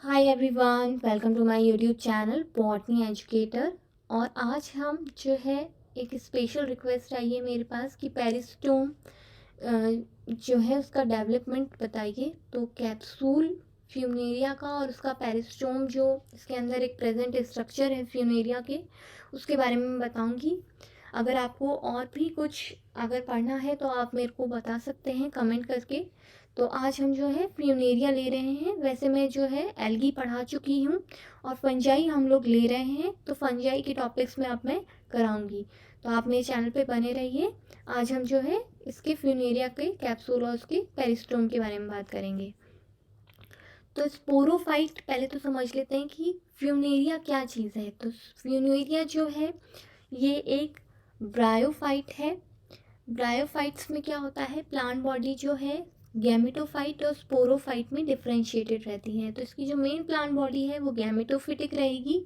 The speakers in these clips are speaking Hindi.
Hi everyone, welcome to my YouTube channel botany educator. और आज हम जो है एक स्पेशल रिक्वेस्ट आई है मेरे पास कि पेरिस्टोम जो है उसका डेवलपमेंट बताइए। तो कैप्सूल फ्यूनेरिया का और उसका पेरिस्टोम जो इसके अंदर एक प्रेजेंट स्ट्रक्चर है फ्यूनेरिया के, उसके बारे में मैं बताऊंगी। अगर आपको और भी कुछ अगर पढ़ना है तो आप मेरे को बता सकते हैं कमेंट करके। तो आज हम जो है फ्यूनेरिया ले रहे हैं। वैसे मैं जो है एल्गी पढ़ा चुकी हूँ और फंजाई हम लोग ले रहे हैं, तो फंजाई के टॉपिक्स में अब मैं कराऊंगी। तो आप मेरे चैनल पे बने रहिए। आज हम जो है इसके फ्यूनेरिया के कैप्सूल और उसके पेरिस्टोम के बारे में बात करेंगे। तो स्पोरोफाइट पहले तो समझ लेते हैं कि फ्यूनेरिया क्या चीज़ है। तो फ्यूनेरिया जो है ये एक ब्रायोफाइट है। ब्रायोफाइट्स में क्या होता है, प्लांट बॉडी जो है गैमेटोफाइट और स्पोरोफाइट में डिफरेंशिएटेड रहती है। तो इसकी जो मेन प्लांट बॉडी है वो गैमेटोफिटिक रहेगी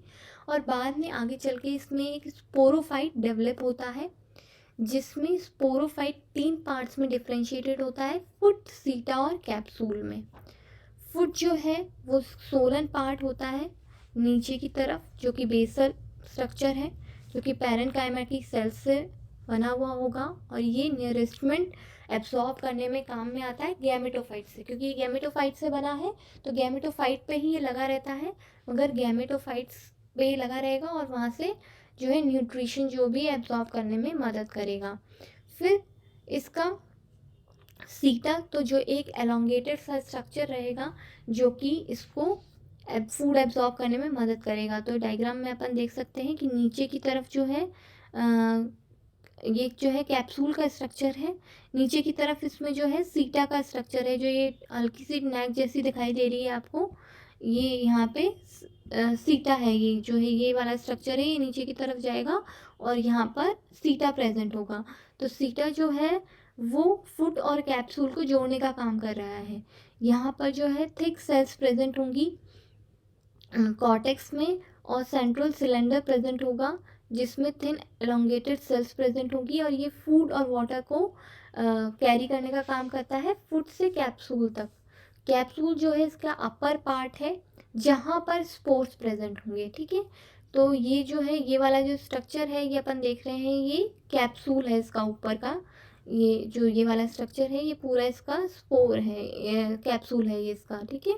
और बाद में आगे चल के इसमें एक स्पोरोफाइट डेवलप होता है, जिसमें स्पोरोफाइट 3 पार्ट्स में डिफरेंशिएटेड होता है, फुट, सीटा और कैप्सूल में। फुट जो है वो सोलन पार्ट होता है नीचे की तरफ, जो कि बेसल स्ट्रक्चर है, जो कि पैरेनकाइमेटिक सेल से बना हुआ होगा। और ये नरिशमेंट एब्सॉर्ब करने में काम में आता है गैमेटोफाइट से, क्योंकि ये गैमेटोफाइट से बना है तो गैमेटोफाइट पे ही ये लगा रहता है। मगर गैमेटोफाइट्स पे लगा रहेगा और वहाँ से जो है न्यूट्रिशन जो भी एब्सॉर्ब करने में मदद करेगा। फिर इसका सीटा तो जो एक एलोंगेटेड सा स्ट्रक्चर रहेगा जो कि इसको फूड एब्जॉर्ब करने में मदद करेगा। तो डायग्राम में अपन देख सकते हैं कि नीचे की तरफ जो है ये जो है कैप्सूल का स्ट्रक्चर है, नीचे की तरफ इसमें जो है सीटा का स्ट्रक्चर है, जो ये हल्की सी नेक जैसी दिखाई दे रही है आपको। ये यहाँ पे सीटा है, ये जो है ये वाला स्ट्रक्चर है, ये नीचे की तरफ जाएगा और यहाँ पर सीटा प्रेजेंट होगा। तो सीटा जो है वो फुट और कैप्सूल को जोड़ने का काम कर रहा है। यहाँ पर जो है थिक सेल्स प्रेजेंट होंगी कॉर्टेक्स में, और सेंट्रल सिलेंडर प्रेजेंट होगा जिसमें थिन एलोंगेटेड सेल्स प्रेजेंट होगी, और ये फूड और वाटर को कैरी करने का काम करता है फुट से कैप्सूल तक। कैप्सूल जो है इसका अपर पार्ट है जहाँ पर स्पोर्स प्रेजेंट होंगे, ठीक है। तो ये जो है ये वाला जो स्ट्रक्चर है ये अपन देख रहे हैं, ये कैप्सूल है इसका ऊपर का। ये जो ये वाला स्ट्रक्चर है ये पूरा इसका स्पोर है, कैप्सूल है ये इसका, ठीक है।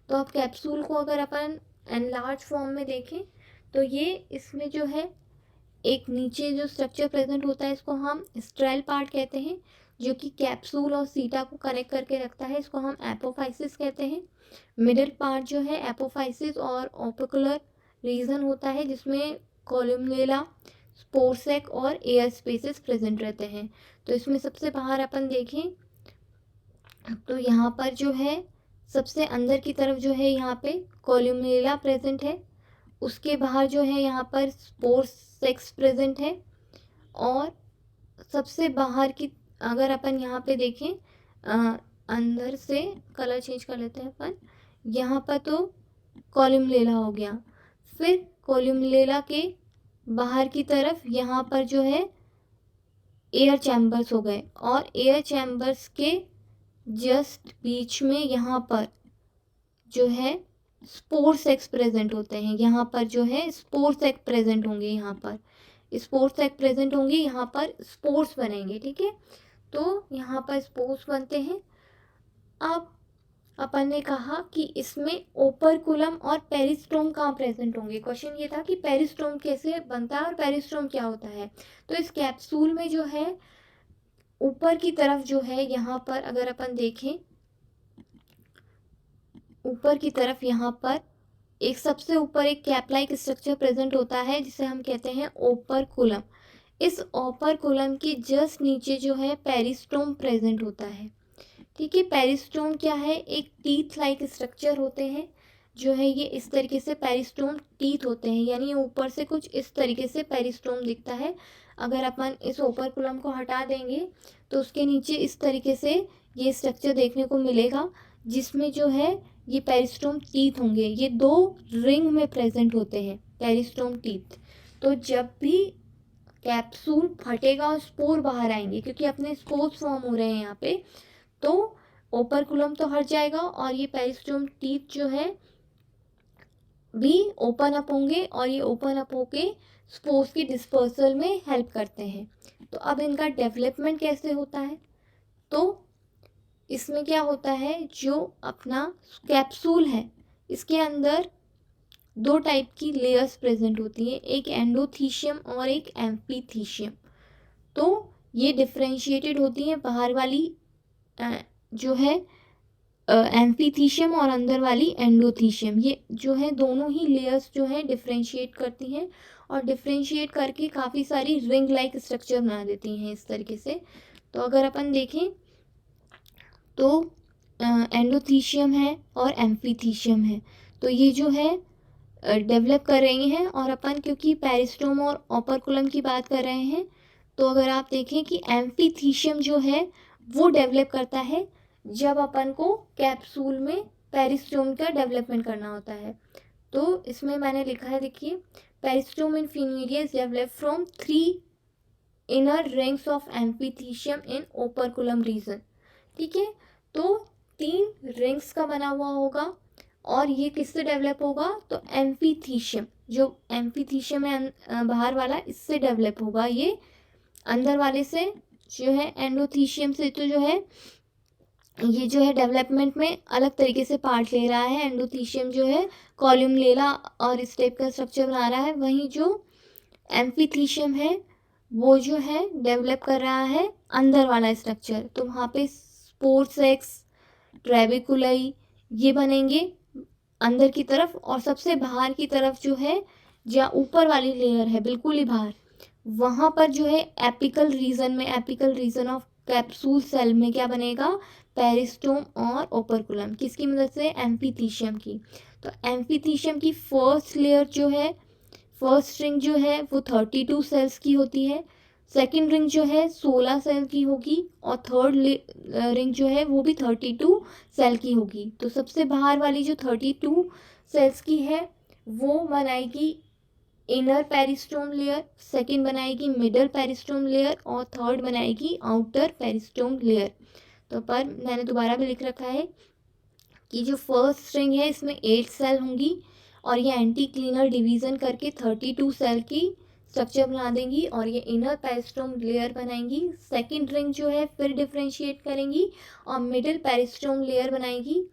तो अब कैप्सूल को अगर अपन एनलार्ज फॉर्म में देखें तो ये इसमें जो है एक नीचे जो स्ट्रक्चर प्रेजेंट होता है इसको हम स्ट्रेल पार्ट कहते हैं, जो कि कैप्सूल और सीटा को कनेक्ट करके रखता है, इसको हम एपोफाइसिस कहते हैं। मिडिल पार्ट जो है एपोफाइसिस और ओपिकुलर रीजन होता है, जिसमें कोलुमेला, स्पोरसेक और एयर स्पेसेस प्रेजेंट रहते हैं। तो इसमें सबसे बाहर अपन देखें तो यहाँ पर जो है सबसे अंदर की तरफ जो है यहाँ पे कोलुमेला प्रेजेंट है, उसके बाहर जो है यहाँ पर स्पोर सेक्स प्रेजेंट है, और सबसे बाहर की अगर अपन यहाँ पे देखें अंदर से कलर चेंज कर लेते हैं अपन, यहाँ पर तो कोलुमेला हो गया। फिर कोलुमेला के बाहर की तरफ यहाँ पर जो है एयर चैम्बर्स हो गए, और एयर चैम्बर्स के जस्ट बीच में यहाँ पर जो है स्पोर सेक्स प्रेजेंट होते हैं। यहाँ पर जो है स्पोर सेक प्रेजेंट होंगे, यहाँ पर स्पोर सेक प्रेजेंट होंगे, यहाँ पर स्पोर्स बनेंगे, ठीक है। तो यहाँ पर स्पोर्स बनते हैं। अब अपन ने कहा कि इसमें ओपरकुलम और पेरिस्टोम कहाँ प्रेजेंट होंगे। क्वेश्चन ये था कि पेरिस्टोम कैसे बनता है और पेरिस्टोम क्या होता है। तो इस कैप्सूल में जो है ऊपर की तरफ जो है यहाँ पर अगर अपन देखें, ऊपर की तरफ यहाँ पर एक सबसे ऊपर एक कैप लाइक स्ट्रक्चर प्रेजेंट होता है जिसे हम कहते हैं ओपरकुलम। इस ओपरकुलम के जस्ट नीचे जो है पेरिस्टोम प्रेजेंट होता है, ठीक है। पेरिस्टोम क्या है, एक टीथ लाइक स्ट्रक्चर होते हैं, जो है ये इस तरीके से पेरिस्टोम टीथ होते हैं, यानी ऊपर से कुछ इस तरीके से पेरिस्टोम दिखता है। अगर अपन इस ओपरकुलम को हटा देंगे तो उसके नीचे इस तरीके से ये स्ट्रक्चर देखने को मिलेगा, जिसमें जो है ये पेरिस्टोम टीथ होंगे। ये 2 रिंग में प्रेजेंट होते हैं पेरिस्टोम टीथ। तो जब भी कैप्सूल फटेगा और स्पोर बाहर आएंगे, क्योंकि अपने स्पोर्स फॉर्म हो रहे हैं यहाँ पे, तो ओपरकुलम तो हट जाएगा और ये पेरिस्टोम टीथ जो है भी ओपन अप होंगे और ये ओपन अप होके स्पोर्स की डिस्पर्सल में हेल्प करते हैं। तो अब इनका डेवलपमेंट कैसे होता है, तो इसमें क्या होता है, जो अपना कैप्सूल है इसके अंदर दो टाइप की लेयर्स प्रेजेंट होती है, एक एंडोथीशियम और एक एम्फीथीशियम। तो ये डिफ्रेंशिएटेड होती हैं, बाहर वाली जो है एम्फीथीशियम और अंदर वाली एंडोथीशियम, ये जो है दोनों ही लेयर्स जो है डिफ्रेंशिएट करती हैं और डिफ्रेंशिएट करके काफ़ी सारी रिंग लाइक स्ट्रक्चर बना देती हैं इस तरीके से। तो अगर अपन देखें तो एंडोथीशियम है और एम्फीथीशियम है, तो ये जो है डेवलप कर रही हैं। और अपन क्योंकि पेरिस्टोम और ओपर्कुलम की बात कर रहे हैं, तो अगर आप देखें कि एम्फीथीशियम जो है वो डेवलप करता है जब अपन को कैप्सूल में पेरिस्टोम का डेवलपमेंट करना होता है। तो इसमें मैंने लिखा है, देखिए, peristome in Funaria is develop from 3 inner rings of amphithecium in operculum region. ठीक है, तो 3 रिंग्स का बना हुआ होगा और ये किससे डेवलप होगा, तो एम्फीथीशियम, जो एम्फीथीशियम है बाहर वाला, इससे डेवलप होगा। ये अंदर वाले से जो है एंडोथीशियम से, तो जो है ये जो है डेवलपमेंट में अलग तरीके से पार्ट ले रहा है। एंडोथीशियम जो है कॉलम लेला और इस टाइप का स्ट्रक्चर बना रहा है, वहीं जो एम्फीथीशियम है वो जो है डेवलप कर रहा है अंदर वाला स्ट्रक्चर। तो वहाँ पे स्पोर सेक्स, ट्रेबिकुलाई ये बनेंगे अंदर की तरफ, और सबसे बाहर की तरफ जो है, जहाँ ऊपर वाली लेयर है बिल्कुल ही बाहर, वहाँ पर जो है एपिकल रीजन में, apical region of capsule cell में क्या बनेगा, पेरिस्टोम और ओपर्कुलम, किसकी मदद से, एम्फीथीशियम की। तो एम्फीथीशियम की फर्स्ट लेयर जो है, फर्स्ट रिंग जो है वो 32 सेल्स की होती है, सेकंड रिंग जो है 16 सेल की होगी, और थर्ड रिंग जो है वो भी 32 सेल की होगी। तो सबसे बाहर वाली जो 32 सेल्स की है वो बनाएगी इनर पेरिस्टोम लेयर, सेकंड बनाएगी मिडल पेरिस्टोम लेयर, और थर्ड बनाएगी आउटर पेरिस्टोम लेयर। तो पर मैंने दोबारा भी लिख रखा है कि जो फर्स्ट रिंग है इसमें 8 सेल होंगी और ये एंटी क्लीनर डिवीज़न करके 32 सेल की स्ट्रक्चर बना देंगी और ये इनर पेरिस्टोम लेयर बनाएंगी। सेकंड रिंग जो है फिर डिफ्रेंशिएट करेंगी और मिडिल पेरिस्टोम लेयर बनाएगी।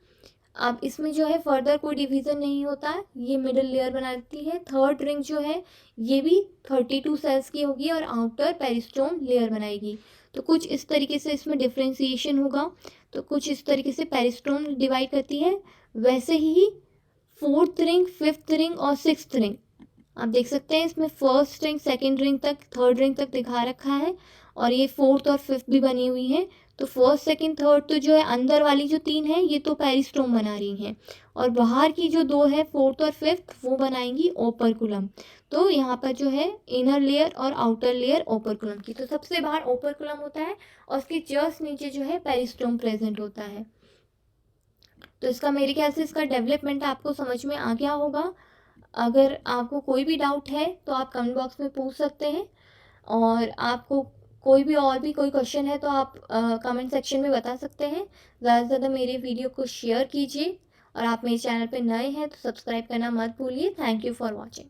अब इसमें जो है फर्दर कोई डिवीज़न नहीं होता, ये मिडिल लेयर बना देती है। थर्ड रिंग जो है ये भी 32 सेल्स की होगी और आउटर पेरिस्टोम लेयर बनाएगी। तो कुछ इस तरीके से इसमें डिफ्रेंसिएशन होगा, तो कुछ इस तरीके से पेरिस्टोम डिवाइड करती है। वैसे ही फोर्थ रिंग, फिफ्थ रिंग और सिक्स्थ रिंग, आप देख सकते हैं इसमें फर्स्ट रिंग, सेकेंड रिंग तक, थर्ड रिंग तक दिखा रखा है, और ये फोर्थ और फिफ्थ भी बनी हुई है। तो फर्स्ट, सेकंड, थर्ड तो जो है अंदर वाली जो 3 है ये तो पेरिस्टोम बना रही हैं, और बाहर की जो 2 है, फोर्थ और फिफ्थ, वो बनाएंगी ओपर्कुलम। तो यहाँ पर जो है इनर लेयर और आउटर लेयर ओपर्कुलम की, तो सबसे बाहर ओपर्कुलम होता है और उसके जस्ट नीचे जो है पेरिस्टोम प्रेजेंट होता है। तो इसका मेरे ख्याल से इसका डेवलपमेंट आपको समझ में आ गया होगा। अगर आपको कोई भी डाउट है तो आप कमेंट बॉक्स में पूछ सकते हैं, और आपको और भी कोई क्वेश्चन है तो आप कमेंट सेक्शन में बता सकते हैं। ज़्यादा से ज़्यादा मेरे वीडियो को शेयर कीजिए, और आप मेरे चैनल पे नए हैं तो सब्सक्राइब करना मत भूलिए। Thank you for watching.